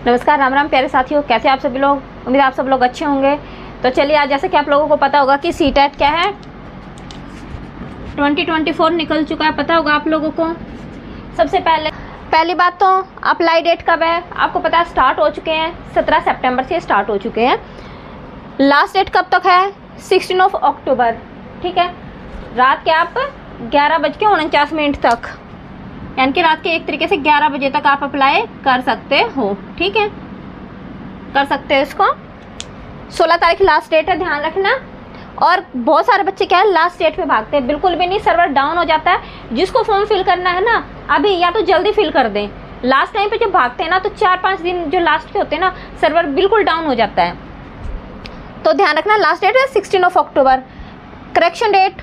नमस्कार, राम राम प्यारे साथियों, कैसे आप सभी लोग। उम्मीद है आप सब लोग अच्छे होंगे। तो चलिए आज जैसे कि आप लोगों को पता होगा कि सीटेट क्या है, 2024 निकल चुका है, पता होगा आप लोगों को। सबसे पहली बात तो अप्लाई डेट कब है आपको पता है, स्टार्ट हो चुके हैं, 17 सितंबर से स्टार्ट हो चुके हैं। लास्ट डेट कब तक है, 16 अक्टूबर। ठीक है, रात के आप 11:49 तक, यानी कि रात के एक तरीके से 11 बजे तक आप अप्लाई कर सकते हो। ठीक है, कर सकते हो इसको। 16 तारीख लास्ट डेट है, ध्यान रखना। और बहुत सारे बच्चे क्या है लास्ट डेट पे भागते हैं, बिल्कुल भी नहीं, सर्वर डाउन हो जाता है। जिसको फॉर्म फिल करना है ना अभी, या तो जल्दी फिल कर दें। लास्ट टाइम पे जब भागते हैं ना तो 4-5 दिन जो लास्ट के होते हैं ना, सर्वर बिल्कुल डाउन हो जाता है। तो ध्यान रखना, लास्ट डेट है 16 अक्टूबर। करेक्शन डेट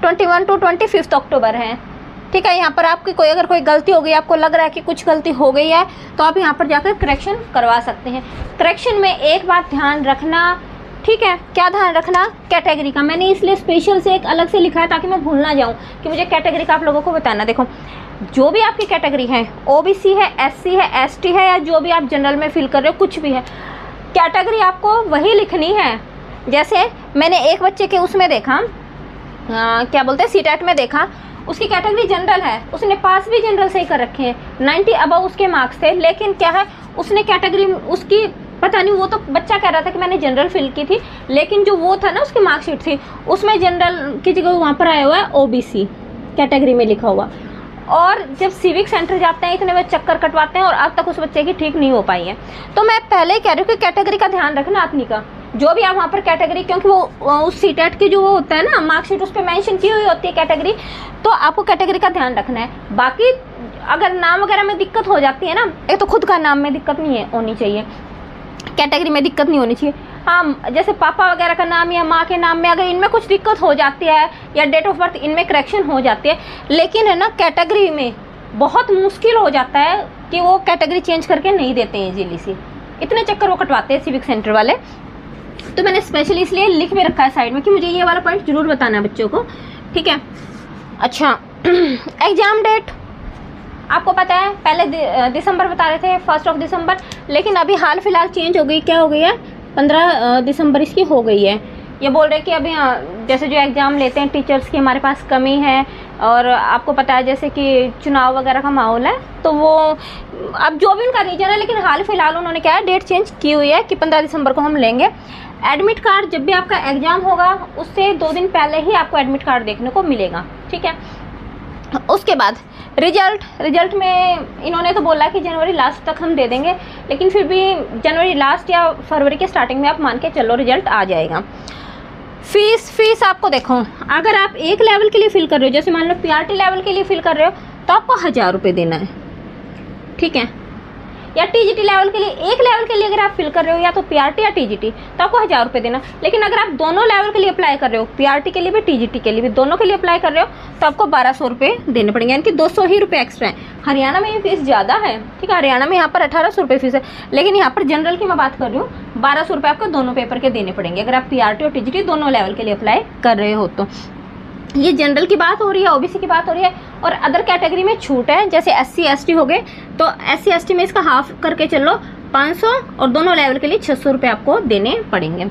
21 to 25 अक्टूबर है। ठीक है, यहाँ पर आपकी अगर कोई गलती हो गई, आपको लग रहा है कि कुछ गलती हो गई है, तो आप यहाँ पर जाकर करेक्शन करवा सकते हैं। करेक्शन में एक बात ध्यान रखना, ठीक है, क्या ध्यान रखना, कैटेगरी का। मैंने इसलिए स्पेशल से एक अलग से लिखा है ताकि मैं भूल ना जाऊँ कि मुझे कैटेगरी का आप लोगों को बताना। देखो, जो भी आपकी कैटेगरी है, OBC है, SC है, ST है, या जो भी आप जनरल में फिल कर रहे हो, कुछ भी है, कैटेगरी आपको वही लिखनी है। जैसे मैंने एक बच्चे के उसमें देखा, क्या बोलते हैं, सीटेट में देखा, उसकी कैटेगरी जनरल है, उसने पास भी जनरल से ही कर रखे हैं, 90 अबव उसके मार्क्स थे। लेकिन क्या है, उसने कैटेगरी उसकी पता नहीं, वो तो बच्चा कह रहा था कि मैंने जनरल फिल की थी, लेकिन जो वो था ना उसकी मार्कशीट थी, उसमें जनरल की जगह वहाँ पर आया हुआ है OBC कैटेगरी में लिखा हुआ। और जब सिविक सेंटर जाते हैं, इतने वे चक्कर कटवाते हैं और अब तक उस बच्चे की ठीक नहीं हो पाई है। तो मैं पहले ही कह रही हूँ कि कैटेगरी का ध्यान रखना अपनी का, जो भी आप वहाँ पर कैटेगरी, क्योंकि वो उस सीटेट की जो वो होता है ना मार्कशीट, उस पर मेंशन की हुई होती है कैटेगरी, तो आपको कैटेगरी का ध्यान रखना है। बाकी अगर नाम वगैरह में दिक्कत हो जाती है ना, एक तो खुद का नाम में दिक्कत नहीं है होनी चाहिए, कैटेगरी में दिक्कत नहीं होनी चाहिए। हाँ, जैसे पापा वगैरह का नाम या माँ के नाम में अगर इनमें कुछ दिक्कत हो जाती है, या डेट ऑफ बर्थ इनमें करेक्शन हो जाती है, लेकिन है ना कैटेगरी में बहुत मुश्किल हो जाता है कि वो कैटेगरी चेंज करके नहीं देते हैं इजीली से, इतने चक्कर वो कटवाते हैं सिविक सेंटर वाले। तो मैंने स्पेशली इसलिए लिख भी रखा है साइड में कि मुझे ये वाला पॉइंट जरूर बताना है बच्चों को। ठीक है, अच्छा एग्जाम डेट आपको पता है, पहले दिसंबर बता रहे थे, 1 दिसंबर, लेकिन अभी हाल फिलहाल चेंज हो गई, क्या हो गई है, 15 दिसंबर इसकी हो गई है। ये बोल रहे कि अभी जैसे जो एग्ज़ाम लेते हैं टीचर्स की हमारे पास कमी है, और आपको पता है जैसे कि चुनाव वगैरह का माहौल है, तो वो अब जो भी उनका रीजन है, लेकिन हाल फिलहाल उन्होंने क्या है डेट चेंज की हुई है कि 15 दिसंबर को हम लेंगे। एडमिट कार्ड जब भी आपका एग्ज़ाम होगा उससे 2 दिन पहले ही आपको एडमिट कार्ड देखने को मिलेगा। ठीक है, उसके बाद रिजल्ट में इन्होंने तो बोला कि जनवरी लास्ट तक हम दे देंगे, लेकिन फिर भी जनवरी लास्ट या फरवरी के स्टार्टिंग में आप मान के चलो रिजल्ट आ जाएगा। फीस आपको देखो, अगर आप एक लेवल के लिए फिल कर रहे हो, जैसे मान लो PRT लेवल के लिए फिल कर रहे हो, तो आपको 1000 रुपये देना है। ठीक है, या TGT लेवल के लिए, एक लेवल के लिए अगर आप फिल कर रहे हो, या तो PRT या TGT, तो आपको 1000 रुपये देना। लेकिन अगर आप दोनों लेवल के लिए अप्लाई कर रहे हो, PRT के लिए भी TGT के लिए भी, दोनों के लिए अप्लाई कर रहे हो, तो आपको 1200 रुपये देने पड़ेंगे, यानी कि 200 ही रुपये एक्स्ट्रा है। हरियाणा में ये फीस ज़्यादा है। ठीक है, हरियाणा में यहाँ पर 1800 रुपये फीस है, लेकिन यहाँ पर जनरल की मैं बात कर रही हूँ, 1200 रुपये आपको दोनों पेपर के देने पड़ेंगे अगर आप PRT और TGT दोनों लेवल के लिए अप्लाई कर रहे हो। तो ये जनरल की बात हो रही है, OBC की बात हो रही है। और अदर कैटेगरी में छूट है, जैसे SC ST हो गए, तो SC ST में इसका हाफ करके चलो 500, और दोनों लेवल के लिए 600 रुपये आपको देने पड़ेंगे।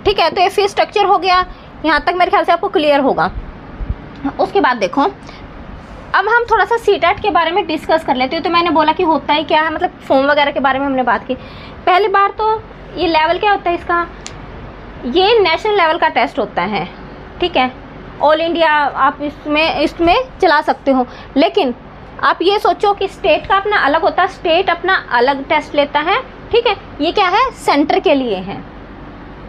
ठीक है, तो ये फीस स्ट्रक्चर हो गया, यहाँ तक मेरे ख्याल से आपको क्लियर होगा। उसके बाद देखो, अब हम थोड़ा सा सीटेट के बारे में डिस्कस कर लेते हो। तो मैंने बोला कि होता ही क्या है, मतलब फॉर्म वगैरह के बारे में हमने बात की। पहली बार तो ये लेवल क्या होता है इसका, ये नेशनल लेवल का टेस्ट होता है। ठीक है, ऑल इंडिया आप इसमें चला सकते हो, लेकिन आप ये सोचो कि स्टेट का अपना अलग होता है, स्टेट अपना अलग टेस्ट लेता है। ठीक है, ये क्या है, सेंटर के लिए है।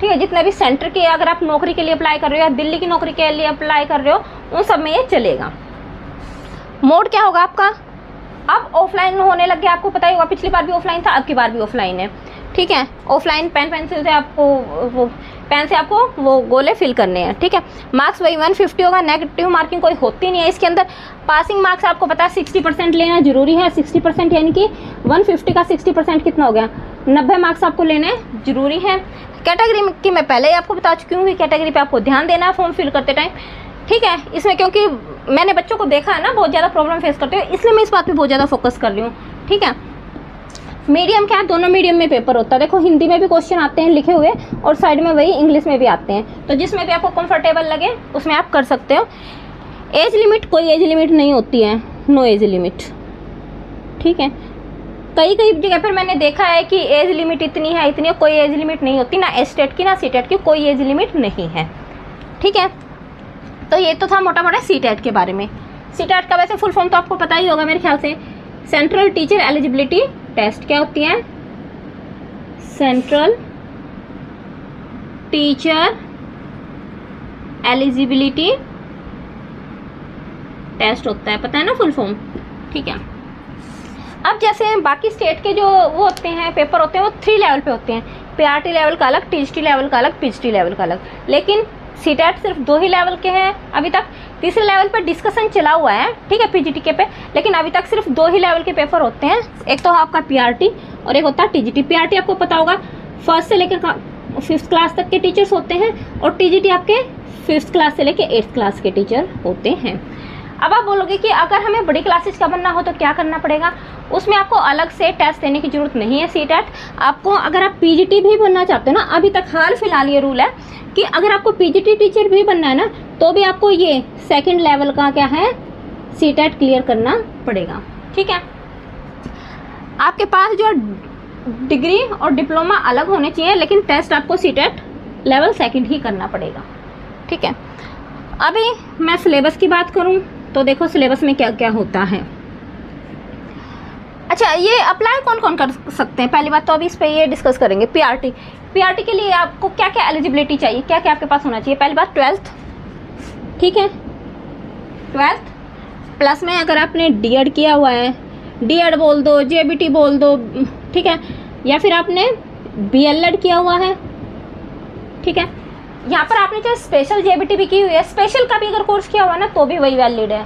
ठीक है, जितने भी सेंटर के, अगर आप नौकरी के लिए अप्लाई कर रहे हो या दिल्ली की नौकरी के लिए अप्लाई कर रहे हो, उन सब में ये चलेगा। मोड क्या होगा आपका, अब ऑफलाइन होने लग गया, आपको पता ही होगा, पिछली बार भी ऑफलाइन था, अब की बार भी ऑफलाइन है। ठीक है, ऑफलाइन पेंसिल से आपको वो पेन से आपको वो गोले फिल करने हैं। ठीक है, मार्क्स वही 150 होगा, नेगेटिव मार्किंग कोई होती नहीं है इसके अंदर। पासिंग मार्क्स आपको पता है 60% लेना जरूरी है, 60% यानी कि 150 का 60% कितना हो गया, 90 मार्क्स आपको लेने जरूरी है। कैटेगरी की मैं पहले ही आपको बता चुकी हूँ कि कैटेगरी पे आपको ध्यान देना है फॉर्म फिल करते टाइम। ठीक है, इसमें क्योंकि मैंने बच्चों को देखा है ना बहुत ज़्यादा प्रॉब्लम फेस करते हो, इसलिए मैं इस बात पे बहुत ज़्यादा फोकस कर रही हूँ। ठीक है, मीडियम क्या है, दोनों मीडियम में पेपर होता है। देखो हिंदी में भी क्वेश्चन आते हैं लिखे हुए और साइड में वही इंग्लिश में भी आते हैं, तो जिसमें भी आपको कंफर्टेबल लगे उसमें आप कर सकते हो। एज लिमिट, कोई एज लिमिट नहीं होती है, नो एज लिमिट, ठीक है। कई जगह पर मैंने देखा है कि एज लिमिट इतनी है इतनी है, कोई एज लिमिट नहीं होती, ना एस्टेट की ना सीटेट की, कोई एज लिमिट नहीं है, ठीक है। तो ये तो था मोटा मोटा सीटेट के बारे में। सीटेट का वैसे फुल फॉर्म तो आपको पता ही होगा मेरे ख्याल से, सेंट्रल टीचर एलिजिबिलिटी टेस्ट। क्या होती है? सेंट्रल टीचर एलिजिबिलिटी टेस्ट होता है, पता है ना फुल फॉर्म, ठीक है। अब जैसे बाकी स्टेट के जो वो होते हैं पेपर होते हैं वो 3 लेवल पे होते हैं, पीआरटी लेवल का अलग, टीजीटी लेवल का अलग, पीजीटी लेवल का अलग, लेकिन सीटेट सिर्फ 2 ही लेवल के हैं अभी तक। तीसरे लेवल पर डिस्कशन चला हुआ है, ठीक है, पीजीटी के पे, लेकिन अभी तक सिर्फ 2 ही लेवल के पेपर होते हैं। एक तो आपका पीआरटी और एक होता है टीजीटी। पीआरटी आपको पता होगा 1st से लेकर 5th क्लास तक के टीचर्स होते हैं और टीजीटी आपके 5th क्लास से लेकर 8th क्लास के टीचर होते हैं। अब आप बोलोगे कि अगर हमें बड़ी क्लासेस का बनना हो तो क्या करना पड़ेगा? उसमें आपको अलग से टेस्ट देने की जरूरत नहीं है सीटेट। आपको अगर आप पीजीटी भी बनना चाहते हो ना, अभी तक हाल फिलहाल ये रूल है कि अगर आपको पीजीटी टीचर भी बनना है ना, तो भी आपको ये 2nd लेवल का क्या है, सीटेट क्लियर करना पड़ेगा, ठीक है। आपके पास जो डिग्री और डिप्लोमा अलग होने चाहिए, लेकिन टेस्ट आपको सीटेट लेवल 2nd ही करना पड़ेगा, ठीक है। अभी मैं सिलेबस की बात करूं तो देखो सिलेबस में क्या क्या होता है। अच्छा, ये अप्लाई कौन कौन कर सकते हैं? पहली बात तो अभी इस पे ये डिस्कस करेंगे। पीआरटी के लिए आपको क्या क्या एलिजिबिलिटी चाहिए, क्या क्या आपके पास होना चाहिए? पहली बात 12th, ठीक है, 12th प्लस में अगर आपने डीएड किया हुआ है, डीएड बोल दो, जेबीटी बोल दो, ठीक है, या फिर आपने बीएलएड किया हुआ है, ठीक है। यहाँ पर आपने चाहे स्पेशल जेबीटी भी की हुई है, स्पेशल का भी अगर कोर्स किया हुआ ना तो भी वही वैलिड है,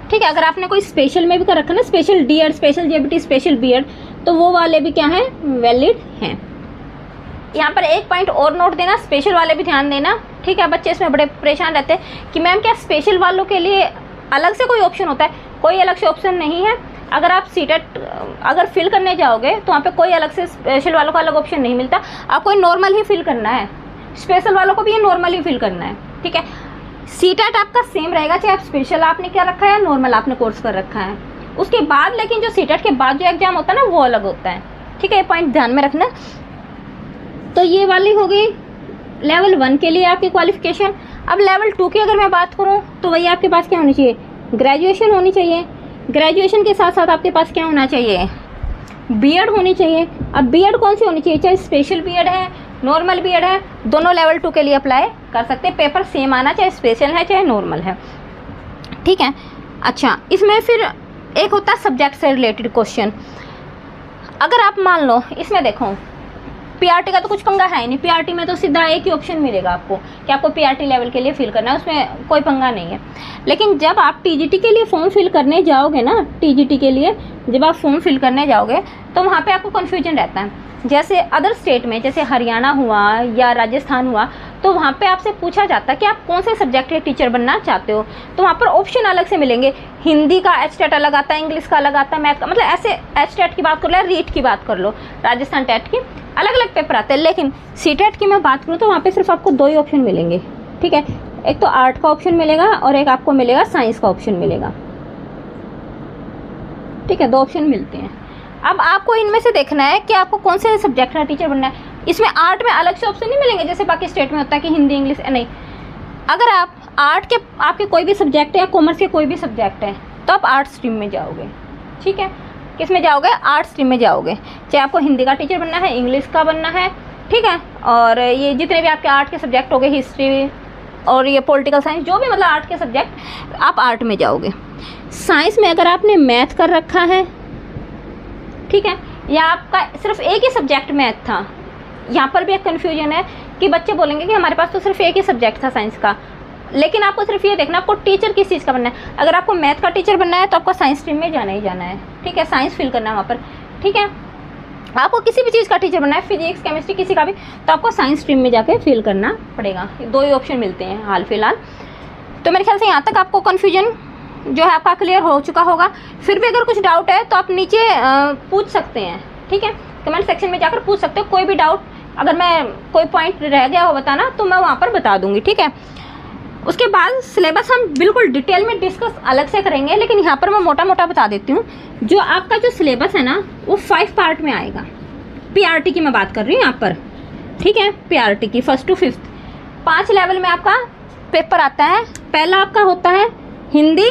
ठीक है। अगर आपने कोई स्पेशल में भी कर रखा ना, special D Ed, special JBT, special B Ed, तो वो वाले भी क्या है, वैलिड हैं। यहाँ पर एक पॉइंट और नोट देना, स्पेशल वाले भी ध्यान देना, ठीक है। बच्चे इसमें बड़े परेशान रहते हैं कि मैम क्या स्पेशल वालों के लिए अलग से कोई ऑप्शन होता है? कोई अलग से ऑप्शन नहीं है। अगर आप सीटेट अगर फिल करने जाओगे तो वहाँ पे कोई अलग से स्पेशल वालों का अलग ऑप्शन नहीं मिलता, आपको नॉर्मल ही फिल करना है। स्पेशल वालों को भी ये नॉर्मल ही फिल करना है, ठीक है। सीटेट आपका सेम रहेगा, चाहे आप स्पेशल आपने क्या रखा है, नॉर्मल आपने कोर्स कर रखा है। उसके बाद लेकिन जो सीटेट के बाद जो एग्जाम होता है ना, वो अलग होता है, ठीक है। ये पॉइंट ध्यान में रखना। तो ये वाली हो गई लेवल 1 के लिए आपकी क्वालिफिकेशन। अब लेवल 2 की अगर मैं बात करूँ तो वही आपके पास क्या होनी चाहिए, ग्रेजुएशन होनी चाहिए। ग्रेजुएशन के साथ साथ आपके पास क्या होना चाहिए, बीएड होनी चाहिए। अब बीएड कौन सी होनी चाहिए, चाहे स्पेशल बीएड है, नॉर्मल बीएड है, दोनों लेवल 2 के लिए अप्लाई कर सकते हैं। पेपर सेम आना, चाहे स्पेशल है चाहे नॉर्मल है, ठीक है। अच्छा, इसमें फिर एक होता है सब्जेक्ट से रिलेटेड क्वेश्चन। अगर आप मान लो इसमें देखो पीआरटी का तो कुछ पंगा है ही नहीं, पीआरटी में तो सीधा एक ही ऑप्शन मिलेगा आपको कि आपको पीआरटी लेवल के लिए फिल करना है, उसमें कोई पंगा नहीं है। लेकिन जब आप टीजीटी के लिए फॉर्म फिल करने जाओगे ना, टीजीटी के लिए जब आप फॉर्म फिल करने जाओगे तो वहाँ पे आपको कन्फ्यूजन रहता है। जैसे अदर स्टेट में, जैसे हरियाणा हुआ या राजस्थान हुआ, तो वहाँ पे आपसे पूछा जाता है कि आप कौन से सब्जेक्ट के टीचर बनना चाहते हो, तो वहाँ पर ऑप्शन अलग से मिलेंगे। हिंदी का एचटेट अलग आता है, इंग्लिश का अलग आता है, मैथ का, मतलब ऐसे एचटेट की बात कर लो, रीट की बात कर लो, राजस्थान टेट की अलग अलग पेपर आते हैं। लेकिन सीटेट की मैं बात करूँ तो वहाँ पे सिर्फ आपको 2 ही ऑप्शन मिलेंगे, ठीक है। एक तो आर्ट का ऑप्शन मिलेगा और एक आपको मिलेगा साइंस का ऑप्शन मिलेगा, ठीक है। 2 ऑप्शन मिलते हैं। अब आपको इनमें से देखना है कि आपको कौन से सब्जेक्ट का टीचर बनना है। इसमें आर्ट में अलग से ऑप्शन नहीं मिलेंगे जैसे बाकी स्टेट में होता है कि हिंदी इंग्लिश, नहीं। अगर आप आर्ट के आपके कोई भी सब्जेक्ट है या कॉमर्स के कोई भी सब्जेक्ट है तो आप आर्ट स्ट्रीम में जाओगे, ठीक है। किस में जाओगे, आर्ट स्ट्रीम में जाओगे। चाहे आपको हिंदी का टीचर बनना है, इंग्लिश का बनना है, ठीक है, और ये जितने भी आपके आर्ट के सब्जेक्ट हो गए, हिस्ट्री और ये पॉलिटिकल साइंस, जो भी मतलब आर्ट के सब्जेक्ट, आप आर्ट में जाओगे। साइंस में अगर आपने मैथ कर रखा है, ठीक है, या आपका सिर्फ एक ही सब्जेक्ट मैथ था, यहाँ पर भी एक कन्फ्यूजन है कि बच्चे बोलेंगे कि हमारे पास तो सिर्फ एक ही सब्जेक्ट था साइंस का। लेकिन आपको सिर्फ ये देखना आपको टीचर किस चीज़ का बनना है। अगर आपको मैथ का टीचर बनना है तो आपको साइंस स्ट्रीम में जाना ही जाना है, ठीक है, साइंस फिल करना है वहाँ पर, ठीक है। आपको किसी भी चीज़ का टीचर बनना है, फिजिक्स केमिस्ट्री किसी का भी, तो आपको साइंस स्ट्रीम में जाके फिल करना पड़ेगा। 2 ही ऑप्शन मिलते हैं हाल फिलहाल। तो मेरे ख्याल से यहाँ तक आपको कन्फ्यूजन जो है आपका क्लियर हो चुका होगा। फिर भी अगर कुछ डाउट है तो आप नीचे पूछ सकते हैं, ठीक है, कमेंट सेक्शन में जाकर पूछ सकते हो कोई भी डाउट, अगर मैं कोई पॉइंट रह गया हो बताना तो मैं वहाँ पर बता दूंगी, ठीक है। उसके बाद सिलेबस हम बिल्कुल डिटेल में डिस्कस अलग से करेंगे, लेकिन यहाँ पर मैं मोटा मोटा बता देती हूँ। जो आपका जो सिलेबस है ना वो 5 पार्ट में आएगा। पीआरटी की मैं बात कर रही हूँ यहाँ पर, ठीक है, पीआरटी की 1st to 5th 5 लेवल में आपका पेपर आता है। पहला आपका होता है हिंदी,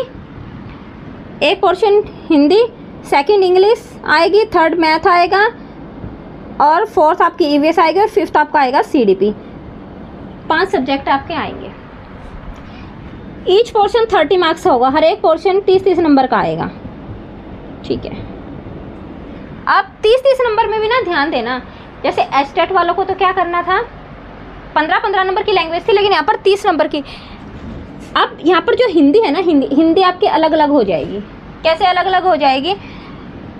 एक पोर्शन हिंदी, 2nd इंग्लिश आएगी, 3rd मैथ आएगा, और 4th आपकी ईवीएस आएगी, और 5th आपका आएगा सीडीपी। 5 सब्जेक्ट आपके आएंगे। ईच पोर्शन 30 मार्क्स होगा, हर एक पोर्शन 30-30 नंबर का आएगा, ठीक है। आप 30-30 नंबर में भी ना ध्यान देना, जैसे एस्टेट वालों को तो क्या करना था, 15-15 नंबर की लैंग्वेज थी, लेकिन यहाँ पर 30 नंबर की। अब यहाँ पर जो हिंदी है ना, हिंदी आपकी अलग अलग हो जाएगी। कैसे अलग अलग हो जाएगी,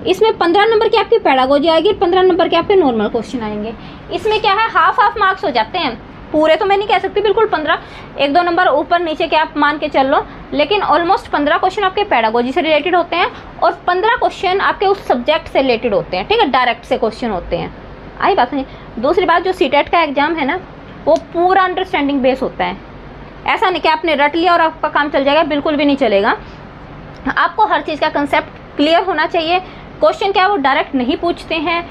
इसमें 15 नंबर की आपकी पैडागोजी आएगी, 15 नंबर के आपके नॉर्मल क्वेश्चन आएंगे। इसमें क्या है, हाफ मार्क्स हो जाते हैं, पूरे तो मैं नहीं कह सकती बिल्कुल 15, 1-2 नंबर ऊपर नीचे के आप मान के चल लो, लेकिन ऑलमोस्ट 15 क्वेश्चन आपके पैडागोजी से रिलेटेड होते हैं, और 15 क्वेश्चन आपके उस सब्जेक्ट से रिलेटेड होते हैं, ठीक है, डायरेक्ट से क्वेश्चन होते हैं। आई बात नहीं। दूसरी बात, जो सीटेट का एग्जाम है ना वो पूरा अंडरस्टैंडिंग बेस होता है। ऐसा नहीं कि आपने रट लिया और आपका काम चल जाएगा, बिल्कुल भी नहीं चलेगा। आपको हर चीज़ का कंसेप्ट क्लियर होना चाहिए। क्वेश्चन क्या है वो डायरेक्ट नहीं पूछते हैं,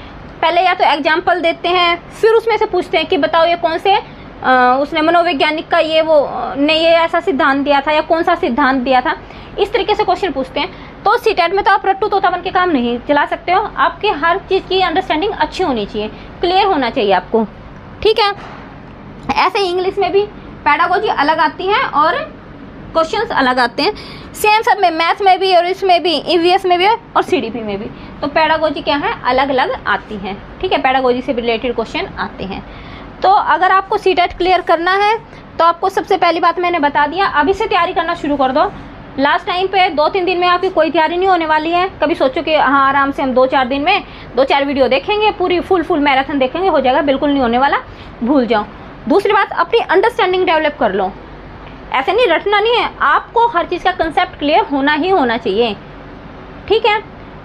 पहले या तो एग्जाम्पल देते हैं, फिर उसमें से पूछते हैं कि बताओ ये कौन से उसने मनोवैज्ञानिक का ये वो ने ये ऐसा सिद्धांत दिया था, या कौन सा सिद्धांत दिया था, इस तरीके से क्वेश्चन पूछते हैं। तो सीटेट में तो आप रट्टू तोता बन के काम नहीं चला सकते हो, आपके हर चीज़ की अंडरस्टैंडिंग अच्छी होनी चाहिए, क्लियर होना चाहिए आपको, ठीक है। ऐसे ही इंग्लिश में भी पैडागोजी अलग आती है और क्वेश्चंस अलग आते हैं, सेम सब में, मैथ में भी और इसमें भी, ईवीएस में भी और सीडीपी में भी। तो पैडागोजी क्या है, अलग अलग आती हैं, ठीक है, पैडागोजी से रिलेटेड क्वेश्चन आते हैं। तो अगर आपको सीटेट क्लियर करना है तो आपको सबसे पहली बात मैंने बता दिया, अभी से तैयारी करना शुरू कर दो। लास्ट टाइम पे 2-3 दिन में आपकी कोई तैयारी नहीं होने वाली है। कभी सोचो कि हाँ आराम से हम 2-4 दिन में 2-4 वीडियो देखेंगे, पूरी फुल मैराथन देखेंगे, हो जाएगा, बिल्कुल नहीं होने वाला, भूल जाओ। दूसरी बात, अपनी अंडरस्टैंडिंग डेवलप कर लो, ऐसे नहीं रटना नहीं है, आपको हर चीज़ का कंसेप्ट क्लियर होना ही होना चाहिए, ठीक है।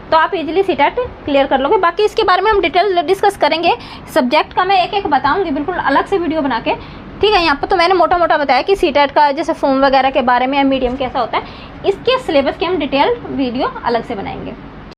तो आप इजीली सीटेट क्लियर कर लोगे। बाकी इसके बारे में हम डिटेल डिस्कस करेंगे, सब्जेक्ट का मैं एक बताऊंगी बिल्कुल अलग से वीडियो बना के, ठीक है। यहाँ पर तो मैंने मोटा मोटा बताया कि सीटेट का जैसे फॉर्म वगैरह के बारे में, या मीडियम कैसा होता है, इसके सिलेबस की हम डिटेल वीडियो अलग से बनाएंगे।